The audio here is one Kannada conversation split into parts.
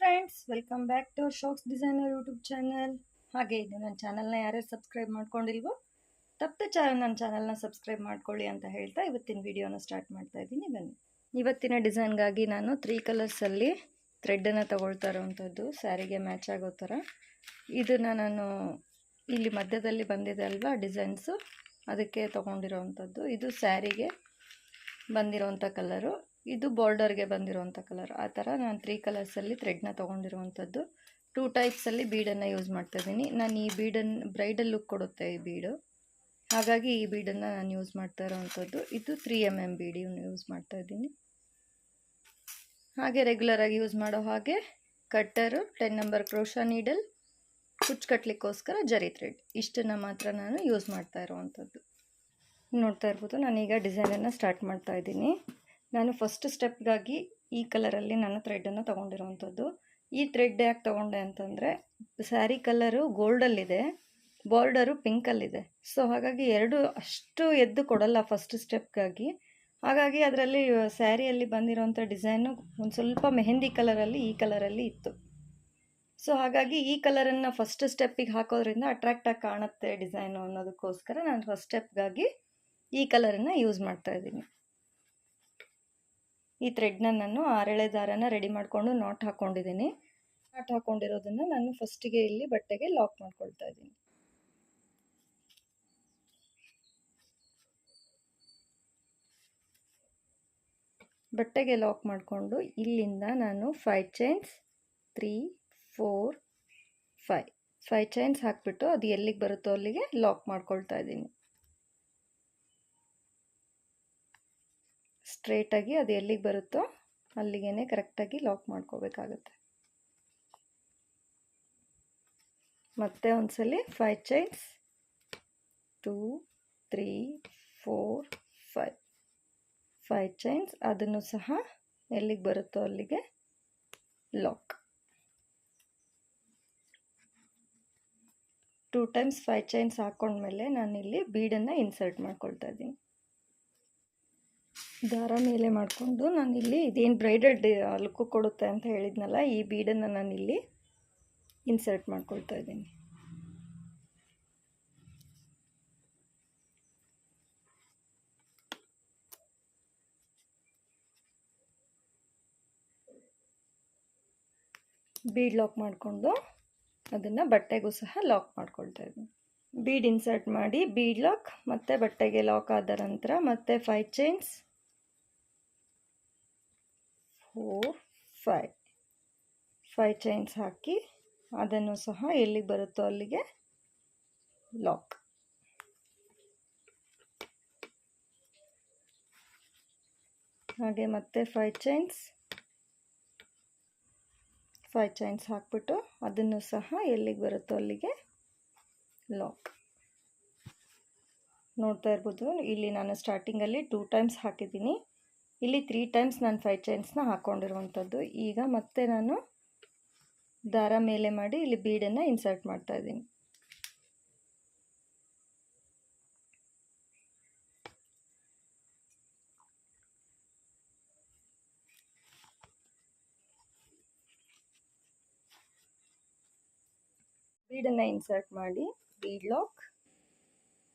Friends, welcome back to our socks designer YouTube channel. ಹಾಗೆ ಇದು ನನ್ನ ಚಾನಲ್ನ ಯಾರ್ಯಾರು ಸಬ್ಸ್ಕ್ರೈಬ್ ಮಾಡ್ಕೊಂಡಿಲ್ವೋ ತಪ್ಪದೆ ನನ್ನ ಚಾನಲ್ನ ಸಬ್ಸ್ಕ್ರೈಬ್ ಮಾಡ್ಕೊಳ್ಳಿ ಅಂತ ಹೇಳ್ತಾ ಇವತ್ತಿನ ವಿಡಿಯೋನ ಸ್ಟಾರ್ಟ್ ಮಾಡ್ತಾ ಇದ್ದೀನಿ. ಬನ್ನಿ, ಇವತ್ತಿನ ಡಿಸೈನ್ಗಾಗಿ ನಾನು 3 ಕಲರ್ಸಲ್ಲಿ ಥ್ರೆಡ್ಡನ್ನು ತಗೊಳ್ತಾ ಇರೋವಂಥದ್ದು ಸ್ಯಾರಿಗೆ ಮ್ಯಾಚ್ ಆಗೋ ಥರ. ಇದನ್ನು ನಾನು ಇಲ್ಲಿ ಮಧ್ಯದಲ್ಲಿ ಬಂದಿದೆ ಅಲ್ವಾ ಡಿಸೈನ್ಸು, ಅದಕ್ಕೆ ತೊಗೊಂಡಿರೋವಂಥದ್ದು. ಇದು ಸ್ಯಾರಿಗೆ ಬಂದಿರೋವಂಥ ಕಲರು, ಇದು ಬಾರ್ಡರ್ಗೆ ಬಂದಿರುವಂಥ ಕಲರ್. ಆ ಥರ ನಾನು 3 ಕಲರ್ಸಲ್ಲಿ ಥ್ರೆಡ್ನ ತೊಗೊಂಡಿರುವಂಥದ್ದು. 2 ಟೈಪ್ಸಲ್ಲಿ ಬೀಡನ್ನು ಯೂಸ್ ಮಾಡ್ತಾಯಿದ್ದೀನಿ. ನಾನು ಈ ಬೀಡನ್ನು ಬ್ರೈಡಲ್ ಲುಕ್ ಕೊಡುತ್ತೆ ಈ ಬೀಡು, ಹಾಗಾಗಿ ಈ ಬೀಡನ್ನು ನಾನು ಯೂಸ್ ಮಾಡ್ತಾ ಇರೋವಂಥದ್ದು. ಇದು 3mm ಬೀಡಿಯನ್ನು ಯೂಸ್ ಮಾಡ್ತಾಯಿದ್ದೀನಿ. ಹಾಗೆ ರೆಗ್ಯುಲರಾಗಿ ಯೂಸ್ ಮಾಡೋ ಹಾಗೆ ಕಟ್ಟರು, 10 ನಂಬರ್ ಕ್ರೋಶಾ ನೀಡಲ್, ಕುಚ್ಚು ಕಟ್ಟಲಿಕ್ಕೋಸ್ಕರ ಜರಿ ಥ್ರೆಡ್, ಇಷ್ಟನ್ನು ಮಾತ್ರ ನಾನು ಯೂಸ್ ಮಾಡ್ತಾ ಇರೋವಂಥದ್ದು. ನೋಡ್ತಾ ಇರ್ಬೋದು, ನಾನೀಗ ಡಿಸೈನನ್ನು ಸ್ಟಾರ್ಟ್ ಮಾಡ್ತಾ ಇದ್ದೀನಿ. ನಾನು ಫಸ್ಟ್ ಸ್ಟೆಪ್ಗಾಗಿ ಈ ಕಲರಲ್ಲಿ ನಾನು ಥ್ರೆಡ್ಡನ್ನು ತೊಗೊಂಡಿರೋವಂಥದ್ದು. ಈ ಥ್ರೆಡ್ ಯಾಕೆ ತೊಗೊಂಡೆ ಅಂತಂದರೆ, ಸ್ಯಾರಿ ಕಲರು ಗೋಲ್ಡಲ್ಲಿದೆ, ಬಾರ್ಡರು ಪಿಂಕಲ್ಲಿದೆ. ಸೊ ಹಾಗಾಗಿ ಎರಡು ಅಷ್ಟು ಎದ್ದು ಕೊಡಲ್ಲ ಫಸ್ಟ್ ಸ್ಟೆಪ್ಗಾಗಿ. ಹಾಗಾಗಿ ಅದರಲ್ಲಿ ಸ್ಯಾರಿಯಲ್ಲಿ ಬಂದಿರೋವಂಥ ಡಿಸೈನು ಒಂದು ಸ್ವಲ್ಪ ಮೆಹಂದಿ ಕಲರಲ್ಲಿ ಈ ಕಲರಲ್ಲಿ ಇತ್ತು. ಸೊ ಹಾಗಾಗಿ ಈ ಕಲರನ್ನು ಫಸ್ಟ್ ಸ್ಟೆಪ್ಪಿಗೆ ಹಾಕೋದ್ರಿಂದ ಅಟ್ರಾಕ್ಟಾಗಿ ಕಾಣುತ್ತೆ ಡಿಸೈನು ಅನ್ನೋದಕ್ಕೋಸ್ಕರ ನಾನು ಫಸ್ಟ್ ಸ್ಟೆಪ್ಗಾಗಿ ಈ ಕಲರನ್ನು ಯೂಸ್ ಮಾಡ್ತಾ ಇದ್ದೀನಿ. ಈ ಥ್ರೆಡ್ನ ನಾನು 6 ಎಳೆ ದಾರನ ರೆಡಿ ಮಾಡಿಕೊಂಡು ನಾಟ್ ಹಾಕ್ಕೊಂಡಿದ್ದೀನಿ. ನಾಟ್ ಹಾಕ್ಕೊಂಡಿರೋದನ್ನು ನಾನು ಫಸ್ಟಿಗೆ ಇಲ್ಲಿ ಬಟ್ಟೆಗೆ ಲಾಕ್ ಮಾಡ್ಕೊಳ್ತಾ ಇದ್ದೀನಿ. ಬಟ್ಟೆಗೆ ಲಾಕ್ ಮಾಡಿಕೊಂಡು ಇಲ್ಲಿಂದ ನಾನು 5 ಚೈನ್ಸ್ 3 4 5 ಚೈನ್ಸ್ ಹಾಕ್ಬಿಟ್ಟು ಅದು ಎಲ್ಲಿಗೆ ಬರುತ್ತೋ ಅಲ್ಲಿಗೆ ಲಾಕ್ ಮಾಡ್ಕೊಳ್ತಾ ಇದ್ದೀನಿ. ಸ್ಟ್ರೇಟಾಗಿ ಅದು ಎಲ್ಲಿಗೆ ಬರುತ್ತೋ ಅಲ್ಲಿಗೆ ಕರೆಕ್ಟಾಗಿ ಲಾಕ್ ಮಾಡ್ಕೋಬೇಕಾಗುತ್ತೆ. ಮತ್ತೆ ಒಂದ್ಸಲಿ 5 ಚೈನ್ಸ್ 2 3 4 5 ಚೈನ್ಸ್, ಅದನ್ನು ಸಹ ಎಲ್ಲಿಗೆ ಬರುತ್ತೋ ಅಲ್ಲಿಗೆ ಲಾಕ್. 2 ಟೈಮ್ಸ್ 5 ಚೈನ್ಸ್ ಹಾಕ್ಕೊಂಡ್ಮೇಲೆ ನಾನಿಲ್ಲಿ ಬೀಡನ್ನು ಇನ್ಸರ್ಟ್ ಮಾಡ್ಕೊಳ್ತಾ ಇದ್ದೀನಿ. ದಾರ ಮೇಲೆ ಮಾಡಿಕೊಂಡು ನಾನಿಲ್ಲಿ ಇದೇನು ಬ್ರೈಡಲ್ ಲುಕ್ಕು ಕೊಡುತ್ತೆ ಅಂತ ಹೇಳಿದ್ನಲ್ಲ, ಈ ಬೀಡನ್ನು ನಾನಿಲ್ಲಿ ಇನ್ಸರ್ಟ್ ಮಾಡ್ಕೊಳ್ತಾ ಇದ್ದೀನಿ. ಬೀಡ್ ಲಾಕ್ ಮಾಡಿಕೊಂಡು ಅದನ್ನು ಬಟ್ಟೆಗೂ ಸಹ ಲಾಕ್ ಮಾಡ್ಕೊಳ್ತಾ ಇದ್ದೀನಿ. ಬೀಡ್ ಇನ್ಸರ್ಟ್ ಮಾಡಿ ಬೀಡ್ ಲಾಕ್ ಮತ್ತು ಬಟ್ಟೆಗೆ ಲಾಕ್ ಆದ ನಂತರ ಮತ್ತೆ 5 ಚೈನ್ಸ್ 4 5 ಚೈನ್ಸ್ ಹಾಕಿ ಅದನ್ನು ಸಹ ಎಲ್ಲಿಗೆ ಬರುತ್ತೋ ಅಲ್ಲಿಗೆ ಲಾಕ್. ಹಾಗೆ ಮತ್ತೆ 5 ಚೈನ್ಸ್ ಹಾಕ್ಬಿಟ್ಟು ಅದನ್ನು ಸಹ ಎಲ್ಲಿಗೆ ಬರುತ್ತೋ ಅಲ್ಲಿಗೆ ಲಾಕ್. ನೋಡ್ತಾ ಇರ್ಬೋದು, ಇಲ್ಲಿ ನಾನು ಸ್ಟಾರ್ಟಿಂಗಲ್ಲಿ 2 ಟೈಮ್ಸ್ ಹಾಕಿದ್ದೀನಿ, ಇಲ್ಲಿ 3 ಟೈಮ್ಸ್ ನಾನು 5 ಚೈನ್ಸ್ನ ಹಾಕ್ಕೊಂಡಿರುವಂಥದ್ದು. ಈಗ ಮತ್ತೆ ನಾನು ದಾರ ಮೇಲೆ ಮಾಡಿ ಇಲ್ಲಿ ಬೀಡನ್ನು ಇನ್ಸರ್ಟ್ ಮಾಡ್ತಾ ಇದ್ದೀನಿ. ಬೀಡನ್ನು ಇನ್ಸರ್ಟ್ ಮಾಡಿ ಬೀಡ್ ಲಾಕ್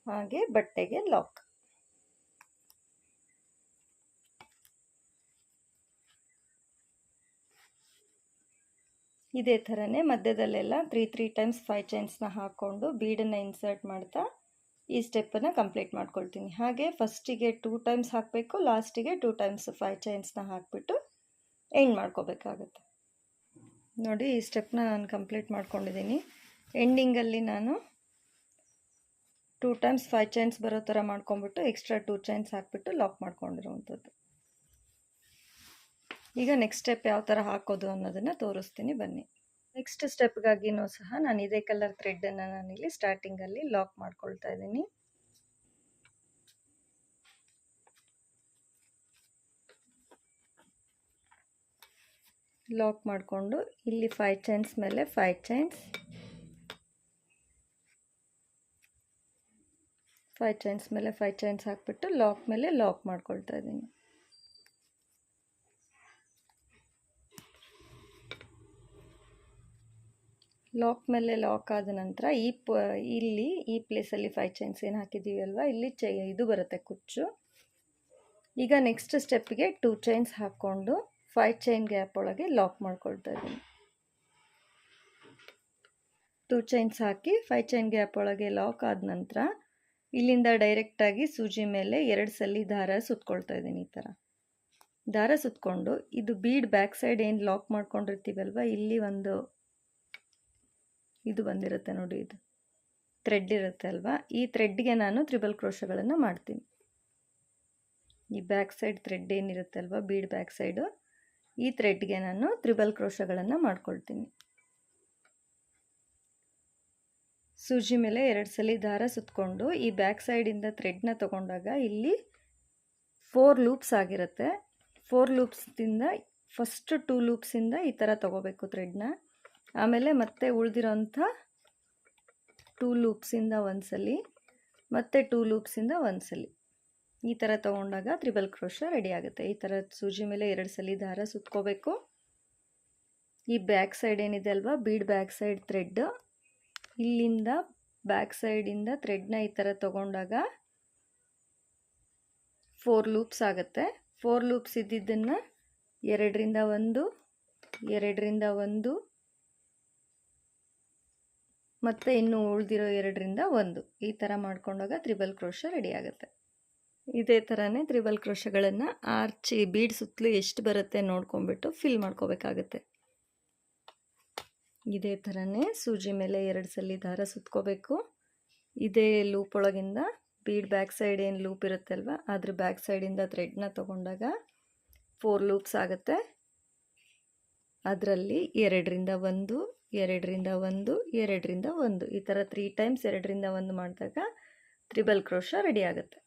ಹಾಗೆ ಬಟ್ಟೆಗೆ ಲಾಕ್. ಇದೇ ಥರನೇ ಮಧ್ಯದಲ್ಲೆಲ್ಲ 3 ಟೈಮ್ಸ್ 5 ಚೈನ್ಸ್ನ ಹಾಕ್ಕೊಂಡು ಬೀಡನ್ನು ಇನ್ಸರ್ಟ್ ಮಾಡ್ತಾ ಈ ಸ್ಟೆಪ್ಪನ್ನು ಕಂಪ್ಲೀಟ್ ಮಾಡ್ಕೊಳ್ತೀನಿ. ಹಾಗೆ ಫಸ್ಟಿಗೆ 2 ಟೈಮ್ಸ್ ಹಾಕಬೇಕು, ಲಾಸ್ಟಿಗೆ 2 ಟೈಮ್ಸ್ 5 ಚೈನ್ಸ್ನ ಹಾಕಿಬಿಟ್ಟು ಎಂಡ್ ಮಾಡ್ಕೋಬೇಕಾಗತ್ತೆ. ನೋಡಿ, ಈ ಸ್ಟೆಪ್ನ ನಾನು ಕಂಪ್ಲೀಟ್ ಮಾಡ್ಕೊಂಡಿದ್ದೀನಿ. ಎಂಡಿಂಗಲ್ಲಿ ನಾನು 2 ಟೈಮ್ಸ್ 5 ಚೈನ್ಸ್ ಬರೋ ಥರ ಮಾಡ್ಕೊಂಬಿಟ್ಟು ಎಕ್ಸ್ಟ್ರಾ 2 ಚೈನ್ಸ್ ಹಾಕ್ಬಿಟ್ಟು ಲಾಕ್ ಮಾಡ್ಕೊಂಡಿರುವಂಥದ್ದು. ಈಗ ನೆಕ್ಸ್ಟ್ ಸ್ಟೆಪ್ ಯಾವ ಥರ ಹಾಕೋದು ಅನ್ನೋದನ್ನು ತೋರಿಸ್ತೀನಿ, ಬನ್ನಿ. ನೆಕ್ಸ್ಟ್ ಸ್ಟೆಪ್ಗಾಗಿನೂ ಸಹ ನಾನು ಇದೇ ಕಲರ್ ಥ್ರೆಡ್ಡನ್ನು ನಾನಿಲ್ಲಿ ಸ್ಟಾರ್ಟಿಂಗಲ್ಲಿ ಲಾಕ್ ಮಾಡ್ಕೊಳ್ತಾ ಇದ್ದೀನಿ. ಲಾಕ್ ಮಾಡಿಕೊಂಡು ಇಲ್ಲಿ 5 ಚೈನ್ಸ್ ಮೇಲೆ 5 ಚೈನ್ಸ್ 5 ಚೈನ್ಸ್ ಮೇಲೆ 5 ಚೈನ್ಸ್ ಹಾಕ್ಬಿಟ್ಟು ಲಾಕ್ ಮೇಲೆ ಲಾಕ್ ಮಾಡ್ಕೊಳ್ತಾ ಇದ್ದೀನಿ. ಲಾಕ್ ಮೇಲೆ ಲಾಕ್ ಆದ ನಂತರ ಇಲ್ಲಿ ಈ ಪ್ಲೇಸಲ್ಲಿ 5 ಚೈನ್ಸ್ ಏನು ಹಾಕಿದ್ದೀವಿ ಅಲ್ವಾ, ಇಲ್ಲಿ ಇದು ಬರುತ್ತೆ ಕುಚ್ಚು. ಈಗ ನೆಕ್ಸ್ಟ್ ಸ್ಟೆಪ್ಗೆ 2 ಚೈನ್ಸ್ ಹಾಕ್ಕೊಂಡು 5 ಚೈನ್ ಗ್ಯಾಪ್ ಒಳಗೆ ಲಾಕ್ ಮಾಡ್ಕೊಳ್ತಾ ಇದ್ದೀನಿ. 2 ಚೈನ್ಸ್ ಹಾಕಿ 5 ಚೈನ್ ಗ್ಯಾಪ್ ಒಳಗೆ ಲಾಕ್ ಆದ ನಂತರ ಇಲ್ಲಿಂದ ಡೈರೆಕ್ಟಾಗಿ ಸೂಜಿ ಮೇಲೆ 2 ಸಲ ದಾರ ಸುತ್ಕೊಳ್ತಾ ಇದ್ದೀನಿ. ಈ ಥರ ದಾರ ಸುತ್ಕೊಂಡು ಇದು ಬೀಡ್ ಬ್ಯಾಕ್ ಸೈಡ್ ಏನು ಲಾಕ್ ಮಾಡ್ಕೊಂಡಿರ್ತೀವಲ್ವ, ಇಲ್ಲಿ ಒಂದು ಇದು ಬಂದಿರುತ್ತೆ ನೋಡಿ, ಇದು ಥ್ರೆಡ್ ಇರುತ್ತೆ ಅಲ್ವಾ, ಈ ಥ್ರೆಡ್ಗೆ ನಾನು ತ್ರಿಬಲ್ ಕ್ರೋಶಗಳನ್ನು ಮಾಡ್ತೀನಿ. ಈ ಬ್ಯಾಕ್ ಸೈಡ್ ಥ್ರೆಡ್ ಏನಿರುತ್ತೆ ಅಲ್ವಾ, ಬೀಡ್ ಬ್ಯಾಕ್ ಸೈಡು, ಈ ಥ್ರೆಡ್ಗೆ ನಾನು ತ್ರಿಬಲ್ ಕ್ರೋಶಗಳನ್ನು ಮಾಡ್ಕೊಳ್ತೀನಿ. ಸೂಜಿ ಮೇಲೆ 2 ಸಲ ದಾರ ಸುತ್ಕೊಂಡು ಈ ಬ್ಯಾಕ್ ಸೈಡಿಂದ ಥ್ರೆಡ್ನ ತಗೊಂಡಾಗ ಇಲ್ಲಿ 4 ಲೂಪ್ಸ್ ಆಗಿರುತ್ತೆ. 4 ಲೂಪ್ಸಿಂದ ಫಸ್ಟ್ 2 ಲೂಪ್ಸಿಂದ ಈ ಥರ ತಗೋಬೇಕು ಥ್ರೆಡ್ನ. ಆಮೇಲೆ ಮತ್ತೆ ಉಳಿದಿರೋಂಥ 2 ಲೂಪ್ಸಿಂದ ಒಂದ್ಸಲಿ, ಮತ್ತೆ 2 ಲೂಪ್ಸಿಂದ ಒಂದ್ಸಲಿ ಈ ಥರ ತೊಗೊಂಡಾಗ ತ್ರಿಬಲ್ ಕ್ರೋಶ ರೆಡಿ ಆಗುತ್ತೆ. ಈ ಥರ ಸೂಜಿ ಮೇಲೆ 2 ಸಲ ದಾರ ಸುತ್ಕೋಬೇಕು. ಈ ಬ್ಯಾಕ್ ಸೈಡ್ ಏನಿದೆ ಅಲ್ವಾ, ಬೀಡ್ ಬ್ಯಾಕ್ ಸೈಡ್ ಥ್ರೆಡ್, ಇಲ್ಲಿಂದ ಬ್ಯಾಕ್ ಸೈಡಿಂದ ಥ್ರೆಡ್ನ ಈ ಥರ ತೊಗೊಂಡಾಗ 4 ಲೂಪ್ಸ್ ಆಗುತ್ತೆ. 4 ಲೂಪ್ಸ್ ಇದ್ದಿದ್ದನ್ನು 2ರಿಂದ 1, 2ರಿಂದ 1 ಮತ್ತು ಇನ್ನು ಉಳಿದಿರೋ 2ರಿಂದ 1 ಈ ಥರ ಮಾಡ್ಕೊಂಡಾಗ ತ್ರಿಬಲ್ ಕ್ರೋಶ ರೆಡಿ ಆಗುತ್ತೆ. ಇದೇ ಥರನೇ ತ್ರಿಬಲ್ ಕ್ರೋಶಗಳನ್ನು ಆರ್ಚಿ ಬೀಡ್ ಸುತ್ತಲೂ ಎಷ್ಟು ಬರುತ್ತೆ ನೋಡ್ಕೊಂಬಿಟ್ಟು ಫಿಲ್ ಮಾಡ್ಕೋಬೇಕಾಗತ್ತೆ. ಇದೇ ಥರನೇ ಸೂಜಿ ಮೇಲೆ 2 ಸಲ ದಾರ ಸುತ್ಕೋಬೇಕು. ಇದೇ ಲೂಪ್ ಒಳಗಿಂದ ಬೀಡ್ ಬ್ಯಾಕ್ ಸೈಡ್ ಏನು ಲೂಪ್ ಇರುತ್ತೆ ಅಲ್ವ, ಅದ್ರ ಬ್ಯಾಕ್ ಸೈಡಿಂದ ಥ್ರೆಡ್ನ ತೊಗೊಂಡಾಗ 4 ಲೂಪ್ಸ್ ಆಗುತ್ತೆ. ಅದರಲ್ಲಿ 2ರಿಂದ 1, 2ರಿಂದ 1, 2ರಿಂದ 1 ಈ ಥರ 3 ಟೈಮ್ಸ್ 2ರಿಂದ 1 ಮಾಡಿದಾಗ ತ್ರಿಬಲ್ ಕ್ರೋಶ ರೆಡಿ ಆಗುತ್ತೆ.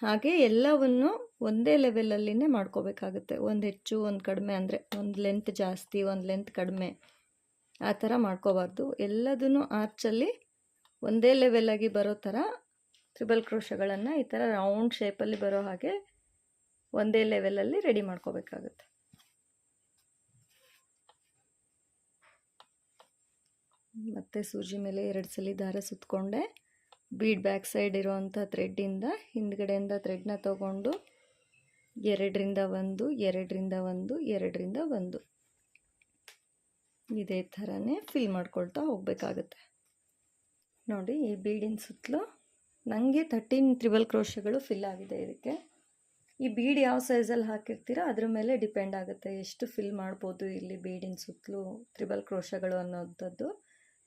ಹಾಗೆ ಎಲ್ಲವನ್ನು ಒಂದೇ ಲೆವೆಲಲ್ಲಿನೇ ಮಾಡ್ಕೋಬೇಕಾಗುತ್ತೆ. ಒಂದು ಹೆಚ್ಚು ಒಂದು ಕಡಿಮೆ, ಅಂದರೆ ಒಂದು ಲೆಂತ್ ಜಾಸ್ತಿ ಒಂದು ಲೆಂತ್ ಕಡಿಮೆ ಆ ಥರ ಮಾಡ್ಕೋಬಾರ್ದು. ಎಲ್ಲದೂ ಆರ್ಚಲ್ಲಿ ಒಂದೇ ಲೆವೆಲಾಗಿ ಬರೋ ಥರ ತ್ರಿಬಲ್ ಕ್ರೋಶಗಳನ್ನು ಈ ಥರ ರೌಂಡ್ ಶೇಪಲ್ಲಿ ಬರೋ ಹಾಗೆ ಒಂದೇ ಲೆವೆಲಲ್ಲಿ ರೆಡಿ ಮಾಡ್ಕೋಬೇಕಾಗುತ್ತೆ. ಮತ್ತು ಸೂಜಿ ಮೇಲೆ 2 ಸಲ ದಾರ ಸುತ್ತಕೊಂಡೆ ಬೀಡ್ ಬ್ಯಾಕ್ ಸೈಡ್ ಇರೋವಂಥ ಥ್ರೆಡ್ಡಿಂದ ಹಿಂದ್ಗಡೆಯಿಂದ ಥ್ರೆಡ್ನ ತೊಗೊಂಡು 2ರಿಂದ 1, 2ರಿಂದ 1, 2ರಿಂದ 1 ಇದೇ ಥರನೇ ಫಿಲ್ ಮಾಡ್ಕೊಳ್ತಾ ಹೋಗಬೇಕಾಗುತ್ತೆ. ನೋಡಿ, ಈ ಬೀಡಿನ ಸುತ್ತಲೂ ನನಗೆ 13 ತ್ರಿಬಲ್ ಕ್ರೋಶಗಳು ಫಿಲ್ ಆಗಿದೆ. ಇದಕ್ಕೆ ಈ ಬೀಡ್ ಯಾವ ಸೈಜಲ್ಲಿ ಹಾಕಿರ್ತೀರೋ ಅದ್ರ ಮೇಲೆ ಡಿಪೆಂಡ್ ಆಗುತ್ತೆ ಎಷ್ಟು ಫಿಲ್ ಮಾಡ್ಬೋದು ಇಲ್ಲಿ ಬೀಡಿನ ಸುತ್ತಲೂ ತ್ರಿಬಲ್ ಕ್ರೋಶಗಳು ಅನ್ನೋಂಥದ್ದು.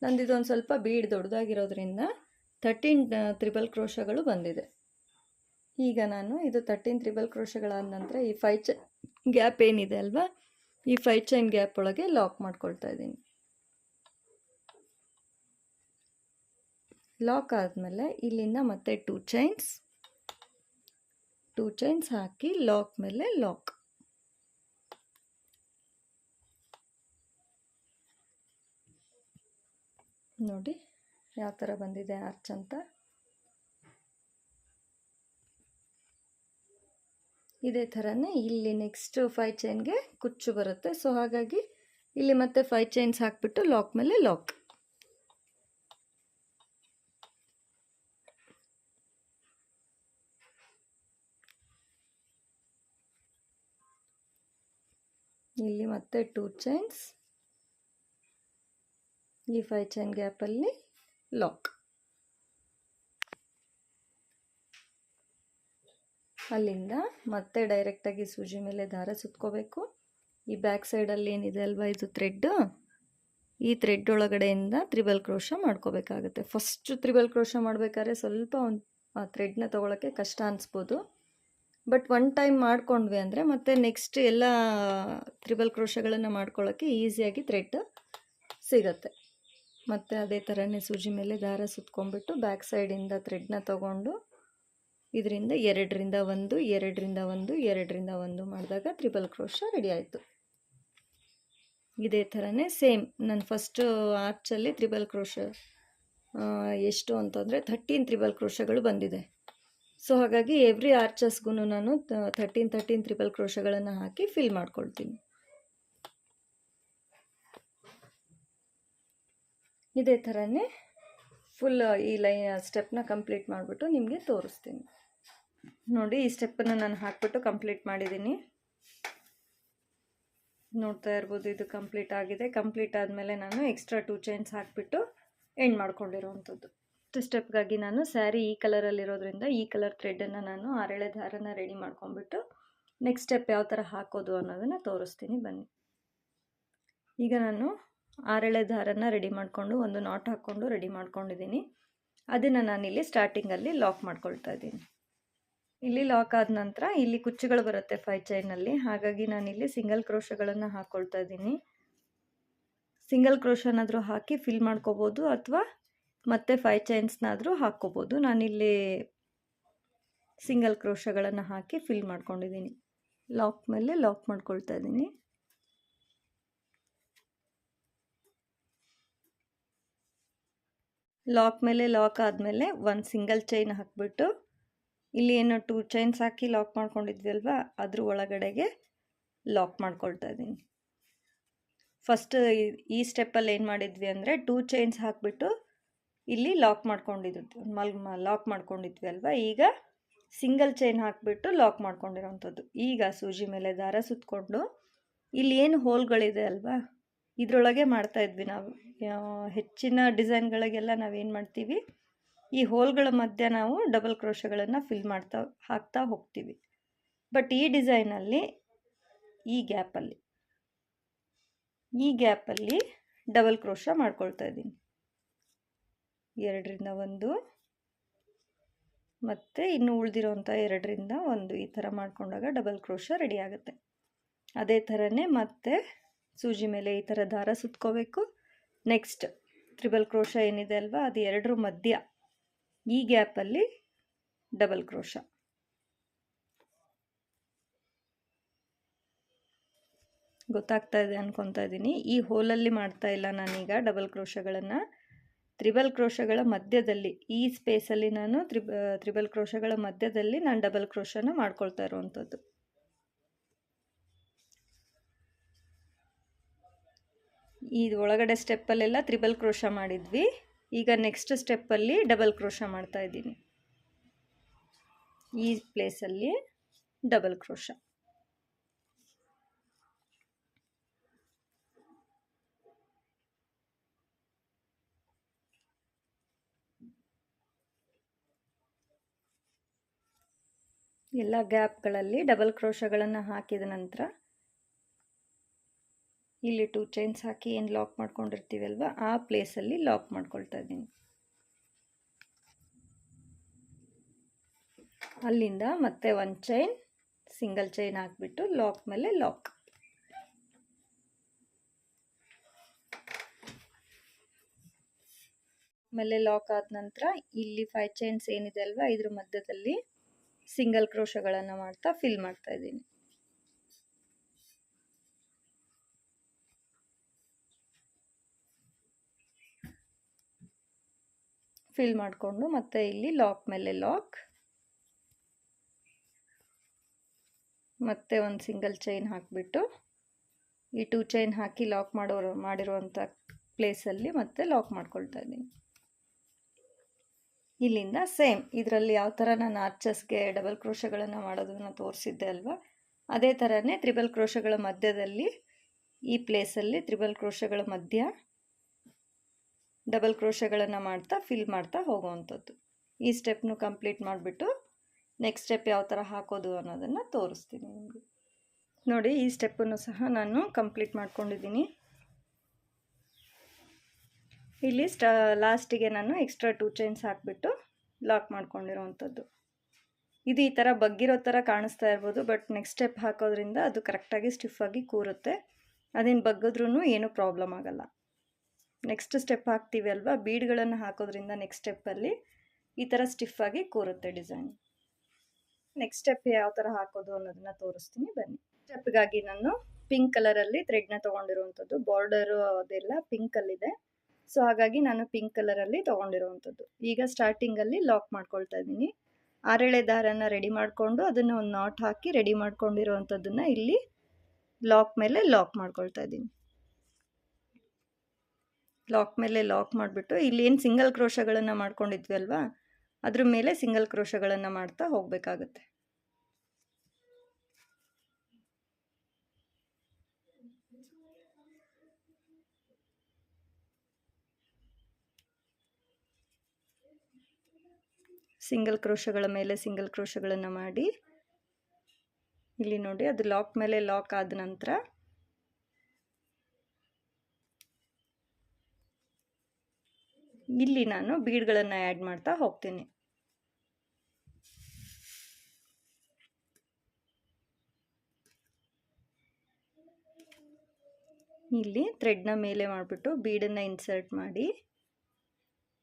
ನಂದು ಇದೊಂದು ಸ್ವಲ್ಪ ಬೀಡ್ ದೊಡ್ಡದಾಗಿರೋದ್ರಿಂದ 13 ತ್ರಿಬಲ್ ಕ್ರೋಶಗಳು ಬಂದಿದೆ. ಈಗ ನಾನು ಇದು 13 ತ್ರಿಬಲ್ ಕ್ರೋಶಗಳಾದ ನಂತರ ಈ 5 ಚೈನ್ ಗ್ಯಾಪ್ ಏನಿದೆ ಅಲ್ವಾ, ಈ 5 ಚೈನ್ ಗ್ಯಾಪ್ ಒಳಗೆ ಲಾಕ್ ಮಾಡ್ಕೊಳ್ತಾ ಇದ್ದೀನಿ. ಲಾಕ್ ಆದಮೇಲೆ ಇಲ್ಲಿಂದ ಮತ್ತೆ 2 ಚೈನ್ಸ್ ಹಾಕಿ ಲಾಕ್ ಮೇಲೆ ಲಾಕ್. ನೋಡಿ ಯಾವ ಥರ ಬಂದಿದೆ ಆರ್ಚ್ ಅಂತ. ಇದೇ ಥರನೇ ಇಲ್ಲಿ ನೆಕ್ಸ್ಟ್ 5 ಚೈನ್ಗೆ ಕುಚ್ಚು ಬರುತ್ತೆ. ಸೊ ಹಾಗಾಗಿ ಇಲ್ಲಿ ಮತ್ತೆ 5 ಚೈನ್ಸ್ ಹಾಕಿಬಿಟ್ಟು ಲಾಕ್ ಮೇಲೆ ಲಾಕ್. ಇಲ್ಲಿ ಮತ್ತೆ 2 ಚೈನ್ಸ್, ಈ 5 ಚೈನ್ ಗ್ಯಾಪಲ್ಲಿ ಲಾಕ್. ಅಲ್ಲಿಂದ ಮತ್ತೆ ಡೈರೆಕ್ಟಾಗಿ ಸೂಜಿ ಮೇಲೆ ದಾರ ಸುತ್ಕೋಬೇಕು. ಈ ಬ್ಯಾಕ್ ಸೈಡಲ್ಲಿ ಏನಿದೆ ಅಲ್ವಾ ಇದು ಥ್ರೆಡ್, ಈ ಥ್ರೆಡ್ ಒಳಗಡೆಯಿಂದ ತ್ರಿಬಲ್ ಕ್ರೋಶ ಮಾಡ್ಕೋಬೇಕಾಗುತ್ತೆ. ಫಸ್ಟ್ ತ್ರಿಬಲ್ ಕ್ರೋಶ ಮಾಡಬೇಕಾದ್ರೆ ಸ್ವಲ್ಪ ಆ ಥ್ರೆಡ್ನ ತೊಗೊಳಕ್ಕೆ ಕಷ್ಟ ಅನಿಸ್ಬೋದು. ಬಟ್ 1 ಟೈಮ್ ಮಾಡ್ಕೊಂಡ್ವಿ ಅಂದರೆ ಮತ್ತೆ ನೆಕ್ಸ್ಟ್ ಎಲ್ಲ ತ್ರಿಬಲ್ ಕ್ರೋಶಗಳನ್ನು ಮಾಡ್ಕೊಳ್ಳೋಕ್ಕೆ ಈಸಿಯಾಗಿ ಥ್ರೆಡ್ ಸಿಗುತ್ತೆ. ಮತ್ತು ಅದೇ ಥರನೇ ಸೂಜಿ ಮೇಲೆ ದಾರ ಸುತ್ಕೊಂಡ್ಬಿಟ್ಟು ಬ್ಯಾಕ್ ಸೈಡಿಂದ ಥ್ರೆಡ್ನ ತೊಗೊಂಡು ಇದರಿಂದ 2ರಿಂದ 1, 2ರಿಂದ 1, 2ರಿಂದ 1 ಮಾಡಿದಾಗ ತ್ರಿಬಲ್ ಕ್ರೋಶ ರೆಡಿ ಆಯಿತು. ಇದೇ ಥರನೇ ಸೇಮ್ ನಾನು ಫಸ್ಟು ಆರ್ಚಲ್ಲಿ ತ್ರಿಬಲ್ ಕ್ರೋಶ ಎಷ್ಟು ಅಂತಂದರೆ 13 ತ್ರಿಬಲ್ ಕ್ರೋಶಗಳು ಬಂದಿದೆ. ಸೊ ಹಾಗಾಗಿ ಎವ್ರಿ ಆರ್ಚಸ್ಗೂ ನಾನು 13 ತ್ರಿಬಲ್ ಕ್ರೋಶಗಳನ್ನು ಹಾಕಿ ಫಿಲ್ ಮಾಡ್ಕೊಳ್ತೀನಿ. ಇದೇ ಥರನೇ ಫುಲ್ ಈ ಸ್ಟೆಪ್ನ ಕಂಪ್ಲೀಟ್ ಮಾಡಿಬಿಟ್ಟು ನಿಮಗೆ ತೋರಿಸ್ತೀನಿ ನೋಡಿ. ಈ ಸ್ಟೆಪ್ಪನ್ನು ನಾನು ಹಾಕ್ಬಿಟ್ಟು ಕಂಪ್ಲೀಟ್ ಮಾಡಿದ್ದೀನಿ. ನೋಡ್ತಾ ಇರ್ಬೋದು, ಇದು ಕಂಪ್ಲೀಟ್ ಆಗಿದೆ. ಕಂಪ್ಲೀಟ್ ಆದಮೇಲೆ ನಾನು ಎಕ್ಸ್ಟ್ರಾ 2 ಚೈನ್ಸ್ ಹಾಕಿಬಿಟ್ಟು ಎಂಡ್ ಮಾಡ್ಕೊಂಡಿರೋವಂಥದ್ದು. ಸ್ಟೆಪ್ಗಾಗಿ ನಾನು ಸ್ಯಾರಿ ಈ ಕಲರಲ್ಲಿರೋದ್ರಿಂದ ಈ ಕಲರ್ ಥ್ರೆಡನ್ನು ನಾನು 6 ಎಳೆ ದಾರನ ರೆಡಿ ಮಾಡ್ಕೊಂಡ್ಬಿಟ್ಟು ನೆಕ್ಸ್ಟ್ ಸ್ಟೆಪ್ ಯಾವ ಥರ ಹಾಕೋದು ಅನ್ನೋದನ್ನು ತೋರಿಸ್ತೀನಿ ಬನ್ನಿ. ಈಗ ನಾನು 6 ಎಳೆ ದಾರನ ರೆಡಿ ಮಾಡಿಕೊಂಡು ಒಂದು ನಾಟ್ ಹಾಕ್ಕೊಂಡು ರೆಡಿ ಮಾಡ್ಕೊಂಡಿದ್ದೀನಿ. ಅದನ್ನು ನಾನಿಲ್ಲಿ ಸ್ಟಾರ್ಟಿಂಗಲ್ಲಿ ಲಾಕ್ ಮಾಡ್ಕೊಳ್ತಾ ಇದ್ದೀನಿ. ಇಲ್ಲಿ ಲಾಕ್ ಆದ ನಂತರ ಇಲ್ಲಿ ಕುಚ್ಚುಗಳು ಬರುತ್ತೆ 5 ಚೈನಲ್ಲಿ. ಹಾಗಾಗಿ ನಾನಿಲ್ಲಿ ಸಿಂಗಲ್ ಕ್ರೋಶಗಳನ್ನು ಹಾಕ್ಕೊಳ್ತಾ ಇದ್ದೀನಿ. ಸಿಂಗಲ್ ಕ್ರೋಶನಾದರೂ ಹಾಕಿ ಫಿಲ್ ಮಾಡ್ಕೋಬೋದು ಅಥವಾ ಮತ್ತೆ 5 ಚೈನ್ಸ್ನಾದರೂ ಹಾಕ್ಕೋಬೋದು. ನಾನಿಲ್ಲಿ ಸಿಂಗಲ್ ಕ್ರೋಶಗಳನ್ನು ಹಾಕಿ ಫಿಲ್ ಮಾಡ್ಕೊಂಡಿದ್ದೀನಿ. ಲಾಕ್ ಮೇಲೆ ಲಾಕ್ ಮಾಡ್ಕೊಳ್ತಾ ಇದ್ದೀನಿ. ಲಾಕ್ ಮೇಲೆ ಲಾಕ್ ಆದಮೇಲೆ ಒಂದು ಸಿಂಗಲ್ ಚೈನ್ ಹಾಕಿಬಿಟ್ಟು ಇಲ್ಲಿ ಏನು 2 ಚೈನ್ಸ್ ಹಾಕಿ ಲಾಕ್ ಮಾಡ್ಕೊಂಡಿದ್ವಿ ಅಲ್ವಾ, ಅದ್ರ ಒಳಗಡೆಗೆ ಲಾಕ್ ಮಾಡ್ಕೊಳ್ತಾ ಇದ್ದೀನಿ. ಫಸ್ಟ್ ಈ ಸ್ಟೆಪ್ಪಲ್ಲಿ ಏನು ಮಾಡಿದ್ವಿ ಅಂದರೆ 2 ಚೈನ್ಸ್ ಹಾಕಿಬಿಟ್ಟು ಇಲ್ಲಿ ಲಾಕ್ ಮಾಡ್ಕೊಂಡಿದ್ವಿ ಅಲ್ವಾ. ಈಗ ಸಿಂಗಲ್ ಚೈನ್ ಹಾಕಿಬಿಟ್ಟು ಲಾಕ್ ಮಾಡ್ಕೊಂಡಿರೋವಂಥದ್ದು. ಈಗ ಸೂಜಿ ಮೇಲೆ ದಾರ ಸುತ್ತಕೊಂಡು ಇಲ್ಲಿ ಏನು ಹೋಲ್ಗಳಿದೆ ಅಲ್ವಾ, ಇದರೊಳಗೆ ಮಾಡ್ತಾಯಿದ್ವಿ ನಾವು. ಹೆಚ್ಚಿನ ಡಿಸೈನ್ಗಳಿಗೆಲ್ಲ ನಾವೇನು ಮಾಡ್ತೀವಿ, ಈ ಹೋಲ್ಗಳ ಮಧ್ಯೆ ನಾವು ಡಬಲ್ ಕ್ರೋಶಗಳನ್ನು ಫಿಲ್ ಹಾಕ್ತಾ ಹೋಗ್ತೀವಿ. ಬಟ್ ಈ ಡಿಸೈನಲ್ಲಿ ಈ ಗ್ಯಾಪಲ್ಲಿ ಡಬಲ್ ಕ್ರೋಶ ಮಾಡ್ಕೊಳ್ತಾ ಇದ್ದೀನಿ. 2ರಿಂದ 1 ಮತ್ತು ಇನ್ನು ಉಳಿದಿರೋಂಥ 2ರಿಂದ 1 ಈ ಥರ ಮಾಡ್ಕೊಂಡಾಗ ಡಬಲ್ ಕ್ರೋಶ ರೆಡಿ ಆಗುತ್ತೆ. ಅದೇ ಥರನೇ ಮತ್ತೆ ಸೂಜಿ ಮೇಲೆ ಈ ಥರ ದಾರ ಸುತ್ಕೋಬೇಕು. ನೆಕ್ಸ್ಟ್ ತ್ರಿಬಲ್ ಕ್ರೋಶ ಏನಿದೆ ಅಲ್ವಾ, ಅದು 2 ಮಧ್ಯ ಈ ಗ್ಯಾಪಲ್ಲಿ ಡಬಲ್ ಕ್ರೋಶ. ಗೊತ್ತಾಗ್ತಾ ಇದೆ ಅನ್ಕೊತಾ ಇದ್ದೀನಿ. ಈ ಹೋಲಲ್ಲಿ ಮಾಡ್ತಾ ಇಲ್ಲ ನಾನೀಗ ಡಬಲ್ ಕ್ರೋಶಗಳನ್ನು. ತ್ರಿಬಲ್ ಕ್ರೋಶಗಳ ಮಧ್ಯದಲ್ಲಿ ಈ ಸ್ಪೇಸಲ್ಲಿ ನಾನು ತ್ರಿಬಲ್ ಕ್ರೋಶಗಳ ಮಧ್ಯದಲ್ಲಿ ನಾನು ಡಬಲ್ ಕ್ರೋಶನ ಮಾಡ್ಕೊಳ್ತಾ ಇರುವಂಥದ್ದು. ಈ ಒಳಗಡೆ ಸ್ಟೆಪ್ಪಲ್ಲೆಲ್ಲ ತ್ರಿಬಲ್ ಕ್ರೋಶ ಮಾಡಿದ್ವಿ. ಈಗ ನೆಕ್ಸ್ಟ್ ಸ್ಟೆಪ್ಪಲ್ಲಿ ಡಬಲ್ ಕ್ರೋಶ ಮಾಡ್ತಾ ಇದ್ದೀನಿ. ಈ ಪ್ಲೇಸಲ್ಲಿ ಡಬಲ್ ಕ್ರೋಶ. ಎಲ್ಲ ಗ್ಯಾಪ್ಗಳಲ್ಲಿ ಡಬಲ್ ಕ್ರೋಶಗಳನ್ನು ಹಾಕಿದ ನಂತರ ಇಲ್ಲಿ 2 ಚೈನ್ಸ್ ಹಾಕಿ ಏನು ಲಾಕ್ ಮಾಡ್ಕೊಂಡಿರ್ತೀವಿ ಅಲ್ವಾ, ಆ ಪ್ಲೇಸಲ್ಲಿ ಲಾಕ್ ಮಾಡ್ಕೊಳ್ತಾ ಇದ್ದೀನಿ. ಅಲ್ಲಿಂದ ಮತ್ತೆ 1 ಚೈನ್ ಸಿಂಗಲ್ ಚೈನ್ ಹಾಕಿಬಿಟ್ಟು ಲಾಕ್ ಮೇಲೆ ಲಾಕ್. ಆಮೇಲೆ ಲಾಕ್ ಆದ ನಂತರ ಇಲ್ಲಿ 5 ಚೈನ್ಸ್ ಏನಿದೆ ಅಲ್ವಾ, ಇದ್ರ ಮಧ್ಯದಲ್ಲಿ ಸಿಂಗಲ್ ಕ್ರೋಶಗಳನ್ನು ಮಾಡ್ತಾ ಫಿಲ್ ಮಾಡ್ತಾ ಇದ್ದೀನಿ. ಫಿಲ್ ಮಾಡಿಕೊಂಡು ಮತ್ತೆ ಇಲ್ಲಿ ಲಾಕ್ ಮೇಲೆ ಲಾಕ್, ಮತ್ತೆ ಒಂದು ಸಿಂಗಲ್ ಚೈನ್ ಹಾಕಿಬಿಟ್ಟು ಈ 2 ಚೈನ್ ಹಾಕಿ ಲಾಕ್ ಮಾಡಿರುವಂಥ ಪ್ಲೇಸಲ್ಲಿ ಮತ್ತೆ ಲಾಕ್ ಮಾಡ್ಕೊಳ್ತಾ ಇದ್ದೀನಿ. ಇಲ್ಲಿಂದ ಸೇಮ್ ಇದರಲ್ಲಿ ಯಾವ ಥರ ನಾನು ಆರ್ಚಸ್ಗೆ ಡಬಲ್ ಕ್ರೋಶಗಳನ್ನು ಮಾಡೋದನ್ನು ತೋರಿಸಿದ್ದೆ ಅಲ್ವಾ, ಅದೇ ಥರನೇ ತ್ರಿಬಲ್ ಕ್ರೋಶಗಳ ಮಧ್ಯದಲ್ಲಿ ಈ ಪ್ಲೇಸಲ್ಲಿ ತ್ರಿಬಲ್ ಕ್ರೋಶಗಳ ಮಧ್ಯ ಡಬಲ್ ಕ್ರೋಶಗಳನ್ನು ಮಾಡ್ತಾ ಫಿಲ್ ಮಾಡ್ತಾ ಹೋಗುವಂಥದ್ದು. ಈ ಸ್ಟೆಪ್ನು ಕಂಪ್ಲೀಟ್ ಮಾಡಿಬಿಟ್ಟು ನೆಕ್ಸ್ಟ್ ಸ್ಟೆಪ್ ಯಾವ ಥರ ಹಾಕೋದು ಅನ್ನೋದನ್ನು ತೋರಿಸ್ತೀನಿ ನಿಮಗೆ. ನೋಡಿ, ಈ ಸ್ಟೆಪ್ಪನ್ನು ಸಹ ನಾನು ಕಂಪ್ಲೀಟ್ ಮಾಡ್ಕೊಂಡಿದ್ದೀನಿ. ಇಲ್ಲಿ ಲಾಸ್ಟಿಗೆ ನಾನು ಎಕ್ಸ್ಟ್ರಾ 2 ಚೈನ್ಸ್ ಹಾಕಿಬಿಟ್ಟು ಲಾಕ್ ಮಾಡ್ಕೊಂಡಿರೋವಂಥದ್ದು. ಇದು ಈ ಥರ ಬಗ್ಗಿರೋ ಥರ ಕಾಣಿಸ್ತಾ ಇರ್ಬೋದು, ಬಟ್ ನೆಕ್ಸ್ಟ್ ಸ್ಟೆಪ್ ಹಾಕೋದ್ರಿಂದ ಅದು ಕರೆಕ್ಟಾಗಿ ಸ್ಟಿಫಾಗಿ ಕೂರುತ್ತೆ. ಅದೇನು ಬಗ್ಗಿದ್ರೂ ಏನೂ ಪ್ರಾಬ್ಲಮ್ ಆಗೋಲ್ಲ. ನೆಕ್ಸ್ಟ್ ಸ್ಟೆಪ್ ಹಾಕ್ತೀವಿ ಅಲ್ವಾ, ಬೀಡ್ಗಳನ್ನು ಹಾಕೋದ್ರಿಂದ ನೆಕ್ಸ್ಟ್ ಸ್ಟೆಪ್ಪಲ್ಲಿ ಈ ಥರ ಸ್ಟಿಫಾಗಿ ಕೂರುತ್ತೆ ಡಿಸೈನ್. ನೆಕ್ಸ್ಟ್ ಸ್ಟೆಪ್ ಯಾವ ಥರ ಹಾಕೋದು ಅನ್ನೋದನ್ನು ತೋರಿಸ್ತೀನಿ ಬನ್ನಿ. ಸ್ಟೆಪ್ಗಾಗಿ ನಾನು ಪಿಂಕ್ ಕಲರಲ್ಲಿ ಥ್ರೆಡ್ನ ತೊಗೊಂಡಿರುವಂಥದ್ದು. ಬಾರ್ಡರು ಅದೆಲ್ಲ ಪಿಂಕಲ್ಲಿದೆ, ಸೊ ಹಾಗಾಗಿ ನಾನು ಪಿಂಕ್ ಕಲರಲ್ಲಿ ತೊಗೊಂಡಿರುವಂಥದ್ದು. ಈಗ ಸ್ಟಾರ್ಟಿಂಗಲ್ಲಿ ಲಾಕ್ ಮಾಡ್ಕೊಳ್ತಾ ಇದ್ದೀನಿ. 6 ಎಳೆ ದಾರನ ರೆಡಿ ಮಾಡಿಕೊಂಡು ಅದನ್ನು ಒಂದು ನಾಟ್ ಹಾಕಿ ರೆಡಿ ಮಾಡ್ಕೊಂಡಿರುವಂಥದ್ದನ್ನು ಇಲ್ಲಿ ಲಾಕ್ ಮೇಲೆ ಲಾಕ್ ಮಾಡ್ಕೊಳ್ತಾ ಇದ್ದೀನಿ. ಲಾಕ್ ಮೇಲೆ ಲಾಕ್ ಮಾಡಿಬಿಟ್ಟು ಇಲ್ಲಿ ಏನು ಸಿಂಗಲ್ ಕ್ರೋಶಗಳನ್ನು ಮಾಡ್ಕೊಂಡಿದ್ವಿ ಅಲ್ವಾ, ಅದ್ರ ಮೇಲೆ ಸಿಂಗಲ್ ಕ್ರೋಶಗಳನ್ನು ಮಾಡ್ತಾ ಹೋಗಬೇಕಾಗುತ್ತೆ. ಸಿಂಗಲ್ ಕ್ರೋಶಗಳ ಮೇಲೆ ಸಿಂಗಲ್ ಕ್ರೋಶಗಳನ್ನು ಮಾಡಿ ಇಲ್ಲಿ ನೋಡಿ, ಅದು ಲಾಕ್ ಮೇಲೆ ಲಾಕ್ ಆದ ನಂತರ ಇಲ್ಲಿ ನಾನು ಬೀಡ್ಗಳನ್ನು ಆ್ಯಡ್ ಮಾಡ್ತಾ ಹೋಗ್ತೀನಿ. ಇಲ್ಲಿ ಥ್ರೆಡ್ನ ಮೇಲೆ ಮಾಡಿಬಿಟ್ಟು ಬೀಡನ್ನು ಇನ್ಸರ್ಟ್ ಮಾಡಿ,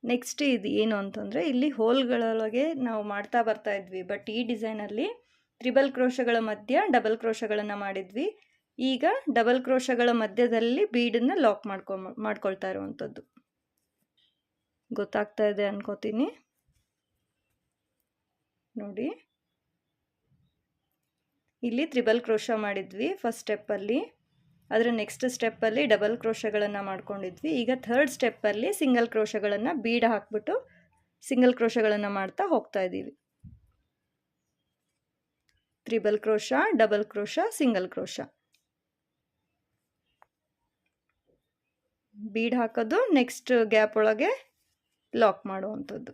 ನೆಕ್ಸ್ಟ್ ಇದು ಏನು ಅಂತಂದರೆ ಇಲ್ಲಿ ಹೋಲ್ಗಳೊಳಗೆ ನಾವು ಮಾಡ್ತಾ ಬರ್ತಾ ಇದ್ವಿ, ಬಟ್ ಈ ಡಿಸೈನಲ್ಲಿ ತ್ರಿಬಲ್ ಕ್ರೋಶಗಳ ಮಧ್ಯ ಡಬಲ್ ಕ್ರೋಶಗಳನ್ನು ಮಾಡಿದ್ವಿ. ಈಗ ಡಬಲ್ ಕ್ರೋಶಗಳ ಮಧ್ಯದಲ್ಲಿ ಬೀಡನ್ನು ಲಾಕ್ ಮಾಡ್ಕೊಳ್ತಾ ಇರುವಂಥದ್ದು. ಗೊತ್ತಾಗ್ತಾ ಇದೆ ಅನ್ಕೋತೀನಿ ನೋಡಿ. ಇಲ್ಲಿ ತ್ರಿಬಲ್ ಕ್ರೋಶ ಮಾಡಿದ್ವಿ ಫಸ್ಟ್ ಸ್ಟೆಪ್ಪಲ್ಲಿ, ಅದರ ನೆಕ್ಸ್ಟ್ ಸ್ಟೆಪ್ಪಲ್ಲಿ ಡಬಲ್ ಕ್ರೋಶಗಳನ್ನು ಮಾಡ್ಕೊಂಡಿದ್ವಿ. ಈಗ ಥರ್ಡ್ ಸ್ಟೆಪ್ಪಲ್ಲಿ ಸಿಂಗಲ್ ಕ್ರೋಶಗಳನ್ನು ಬೀಡ್ ಹಾಕ್ಬಿಟ್ಟು ಸಿಂಗಲ್ ಕ್ರೋಶಗಳನ್ನು ಮಾಡ್ತಾ ಹೋಗ್ತಾ ಇದ್ದೀವಿ. Triple crochet, double crochet, single crochet, bead ಹಾಕೋದು, ನೆಕ್ಸ್ಟ್ ಗ್ಯಾಪ್ ಒಳಗೆ ಲಾಕ್ ಮಾಡುವಂಥದ್ದು.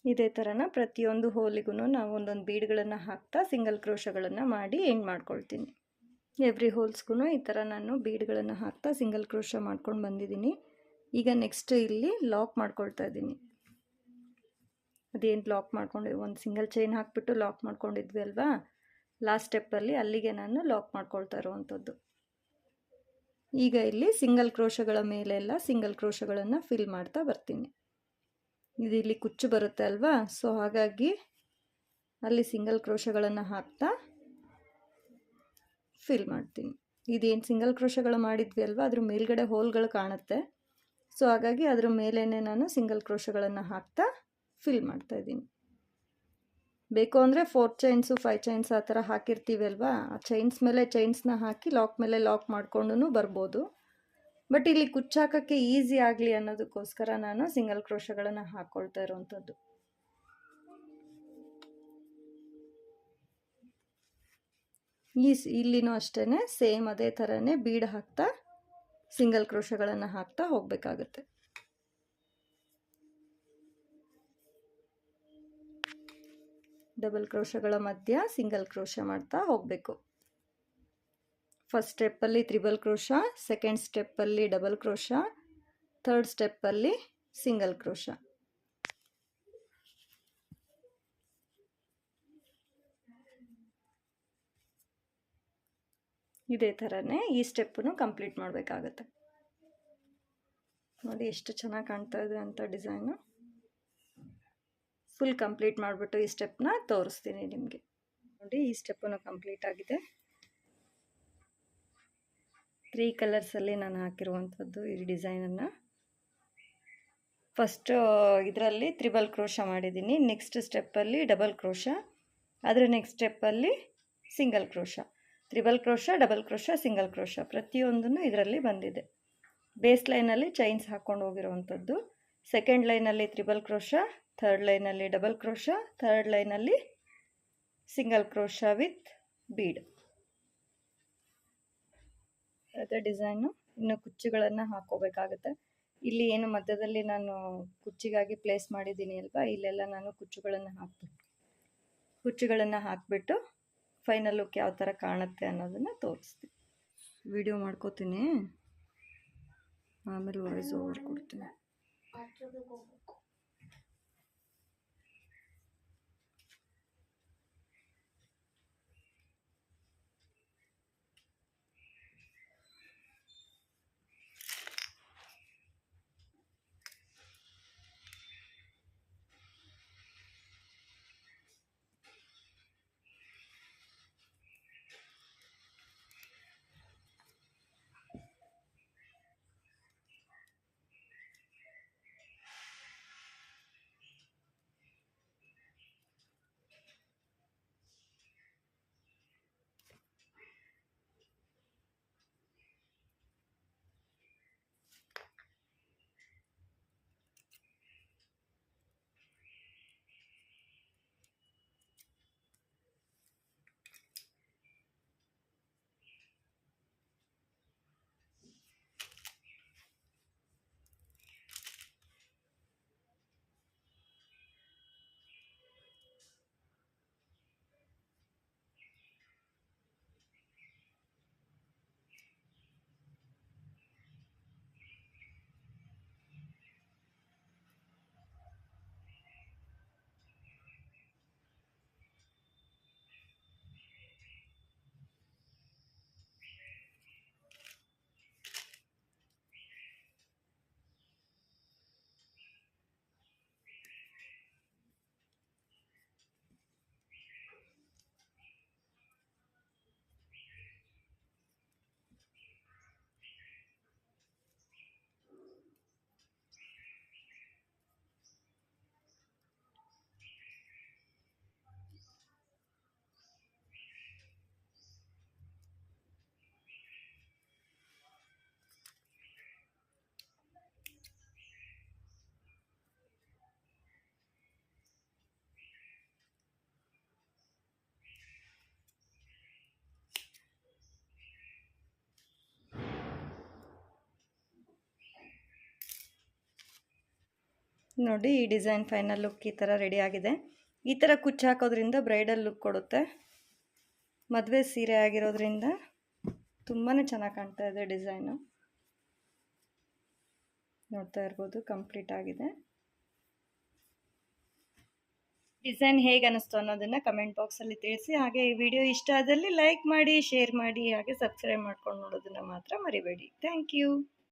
ಇದೇ ಥರನ ಪ್ರತಿಯೊಂದು ಹೋಲಿಗೂ ನಾವು ಒಂದೊಂದು ಬೀಡ್ಗಳನ್ನು ಹಾಕ್ತಾ ಸಿಂಗಲ್ ಕ್ರೋಶಗಳನ್ನು ಮಾಡಿ ಎಂಡ್ ಮಾಡ್ಕೊಳ್ತೀನಿ. ಎವ್ರಿ ಹೋಲ್ಸ್ಗೂ ಈ ಥರ ನಾನು ಬೀಡ್ಗಳನ್ನು ಹಾಕ್ತಾ ಸಿಂಗಲ್ ಕ್ರೋಶ ಮಾಡ್ಕೊಂಡು ಬಂದಿದ್ದೀನಿ. ಈಗ ನೆಕ್ಸ್ಟ್ ಇಲ್ಲಿ ಲಾಕ್ ಮಾಡ್ಕೊಳ್ತಾ ಇದ್ದೀನಿ. ಅದೇನು ಲಾಕ್ ಮಾಡ್ಕೊಂಡಿದ್ವಿ, ಒಂದು ಸಿಂಗಲ್ ಚೈನ್ ಹಾಕ್ಬಿಟ್ಟು ಲಾಕ್ ಮಾಡ್ಕೊಂಡಿದ್ವಿ ಅಲ್ವಾ, ಲಾಸ್ಟ್ ಸ್ಟೆಪ್ಪಲ್ಲಿ ಅಲ್ಲಿಗೆ ನಾನು ಲಾಕ್ ಮಾಡ್ಕೊಳ್ತಾ ಇರುವಂಥದ್ದು. ಈಗ ಇಲ್ಲಿ ಸಿಂಗಲ್ ಕ್ರೋಶಗಳ ಮೇಲೆಲ್ಲ ಸಿಂಗಲ್ ಕ್ರೋಶಗಳನ್ನು ಫಿಲ್ ಮಾಡ್ತಾ ಬರ್ತೀನಿ. ಇದು ಇಲ್ಲಿ ಕುಚ್ಚು ಬರುತ್ತೆ ಅಲ್ವಾ, ಸೊ ಹಾಗಾಗಿ ಅಲ್ಲಿ ಸಿಂಗಲ್ ಕ್ರೋಶಗಳನ್ನು ಹಾಕ್ತಾ ಫಿಲ್ ಮಾಡ್ತೀನಿ. ಇದೇನು ಸಿಂಗಲ್ ಕ್ರೋಶಗಳು ಮಾಡಿದ್ವಿ ಅಲ್ವಾ, ಅದ್ರ ಮೇಲ್ಗಡೆ ಹೋಲ್ಗಳು ಕಾಣುತ್ತೆ, ಸೊ ಹಾಗಾಗಿ ಅದ್ರ ಮೇಲೇ ನಾನು ಸಿಂಗಲ್ ಕ್ರೋಶಗಳನ್ನು ಹಾಕ್ತಾ ಫಿಲ್ ಮಾಡ್ತಾಯಿದ್ದೀನಿ. ಬೇಕು ಅಂದರೆ 4 ಚೈನ್ಸು 5 ಚೈನ್ಸ್ ಆ ಥರ ಹಾಕಿರ್ತೀವಿ ಅಲ್ವಾ, ಆ ಚೈನ್ಸ್ ಮೇಲೆ ಚೈನ್ಸ್ನ ಹಾಕಿ ಲಾಕ್ ಮೇಲೆ ಲಾಕ್ ಮಾಡ್ಕೊಂಡು ಬರ್ಬೋದು. ಬಟ್ ಇಲ್ಲಿ ಕುಚ್ಚು ಹಾಕೋಕ್ಕೆ ಈಸಿ ಆಗಲಿ ಅನ್ನೋದಕ್ಕೋಸ್ಕರ ನಾನು ಸಿಂಗಲ್ ಕ್ರೋಶಗಳನ್ನು ಹಾಕ್ಕೊಳ್ತಾ ಇರೋವಂಥದ್ದು. ಇಲ್ಲಿನೂ ಅಷ್ಟೇ ಸೇಮ್ ಅದೇ ಥರನೇ ಬೀಡ್ ಹಾಕ್ತಾ ಸಿಂಗಲ್ ಕ್ರೋಶಗಳನ್ನು ಹಾಕ್ತಾ ಹೋಗಬೇಕಾಗತ್ತೆ. ಡಬಲ್ ಕ್ರೋಶಗಳ ಮಧ್ಯ ಸಿಂಗಲ್ ಕ್ರೋಶ ಮಾಡ್ತಾ ಹೋಗಬೇಕು. ಫಸ್ಟ್ ಸ್ಟೆಪ್ಪಲ್ಲಿ ತ್ರಿಬಲ್ ಕ್ರೋಶ, ಸೆಕೆಂಡ್ ಸ್ಟೆಪ್ಪಲ್ಲಿ ಡಬಲ್ ಕ್ರೋಶ, ಥರ್ಡ್ ಸ್ಟೆಪ್ಪಲ್ಲಿ ಸಿಂಗಲ್ ಕ್ರೋಶ. ಇದೇ ಥರನೇ ಈ ಸ್ಟೆಪ್ಪನ್ನು ಕಂಪ್ಲೀಟ್ ಮಾಡಬೇಕಾಗತ್ತೆ. ನೋಡಿ ಎಷ್ಟು ಚೆನ್ನಾಗಿ ಕಾಣ್ತಾ ಇದೆ ಅಂತ ಡಿಸೈನು. ಫುಲ್ ಕಂಪ್ಲೀಟ್ ಮಾಡಿಬಿಟ್ಟು ಈ ಸ್ಟೆಪ್ನ ತೋರಿಸ್ತೀನಿ ನಿಮಗೆ. ನೋಡಿ ಈ ಸ್ಟೆಪ್ಪನ್ನು ಕಂಪ್ಲೀಟ್ ಆಗಿದೆ. 3 ಕಲರ್ಸಲ್ಲಿ ನಾನು ಹಾಕಿರುವಂಥದ್ದು ಈ ಡಿಸೈನನ್ನು. ಫಸ್ಟ್ ಇದರಲ್ಲಿ ತ್ರಿಬಲ್ ಕ್ರೋಶ ಮಾಡಿದ್ದೀನಿ, ನೆಕ್ಸ್ಟ್ ಸ್ಟೆಪ್ಪಲ್ಲಿ ಡಬಲ್ ಕ್ರೋಶ, ಅದರ ನೆಕ್ಸ್ಟ್ ಸ್ಟೆಪ್ಪಲ್ಲಿ single crochet. Triple crochet, double crochet, single crochet ಪ್ರತಿಯೊಂದನ್ನು ಇದರಲ್ಲಿ ಬಂದಿದೆ. ಬೇಸ್ ಲೈನಲ್ಲಿ ಚೈನ್ಸ್ ಹಾಕ್ಕೊಂಡು ಹೋಗಿರುವಂಥದ್ದು, ಸೆಕೆಂಡ್ ಲೈನಲ್ಲಿ ತ್ರಿಬಲ್ ಕ್ರೋಶ, ಥರ್ಡ್ ಲೈನಲ್ಲಿ ಡಬಲ್ ಕ್ರೋಶ, ಥರ್ಡ್ ಲೈನಲ್ಲಿ ಸಿಂಗಲ್ ಕ್ರೋಶ ವಿತ್ ಬೀಡ್. ಅದೇ ಡಿಸೈನು. ಇನ್ನು ಕುಚ್ಚುಗಳನ್ನು ಹಾಕ್ಕೋಬೇಕಾಗುತ್ತೆ. ಇಲ್ಲಿ ಏನು ಮಧ್ಯದಲ್ಲಿ ನಾನು ಕುಚ್ಚಿಗಾಗಿ ಪ್ಲೇಸ್ ಮಾಡಿದ್ದೀನಿ ಅಲ್ವಾ, ಇಲ್ಲೆಲ್ಲ ನಾನು ಕುಚ್ಚುಗಳನ್ನು ಹಾಕಿಬಿಟ್ಟು ಫೈನಲ್ ಲುಕ್ ಯಾವ ಥರ ಕಾಣುತ್ತೆ ಅನ್ನೋದನ್ನು ತೋರಿಸ್ತೀನಿ. ವಿಡಿಯೋ ಮಾಡ್ಕೋತೀನಿ, ಆಮೇಲೆ ವಾಯ್ಸ್ ಓವರ್ ಕೊಡ್ತೀನಿ. ನೋಡಿ ಈ ಡಿಸೈನ್ ಫೈನಲ್ ಲುಕ್ ಈ ಥರ ರೆಡಿ ಆಗಿದೆ. ಈ ಥರ ಕುಚ್ಚು ಹಾಕೋದ್ರಿಂದ ಬ್ರೈಡಲ್ ಲುಕ್ ಕೊಡುತ್ತೆ. ಮದುವೆ ಸೀರೆ ಆಗಿರೋದ್ರಿಂದ ತುಂಬಾ ಚೆನ್ನಾಗಿ ಕಾಣ್ತಾ ಇದೆ ಡಿಸೈನು. ನೋಡ್ತಾ ಇರ್ಬೋದು ಕಂಪ್ಲೀಟ್ ಆಗಿದೆ. ಡಿಸೈನ್ ಹೇಗೆ ಅನ್ನಿಸ್ತು ಅನ್ನೋದನ್ನು ಕಮೆಂಟ್ ಬಾಕ್ಸಲ್ಲಿ ತಿಳಿಸಿ. ಹಾಗೆ ಈ ವಿಡಿಯೋ ಇಷ್ಟ ಆದಲ್ಲಿ ಲೈಕ್ ಮಾಡಿ, ಶೇರ್ ಮಾಡಿ, ಹಾಗೆ ಸಬ್ಸ್ಕ್ರೈಬ್ ಮಾಡ್ಕೊಂಡು ನೋಡೋದನ್ನು ಮಾತ್ರ ಮರಿಬೇಡಿ. Thank you.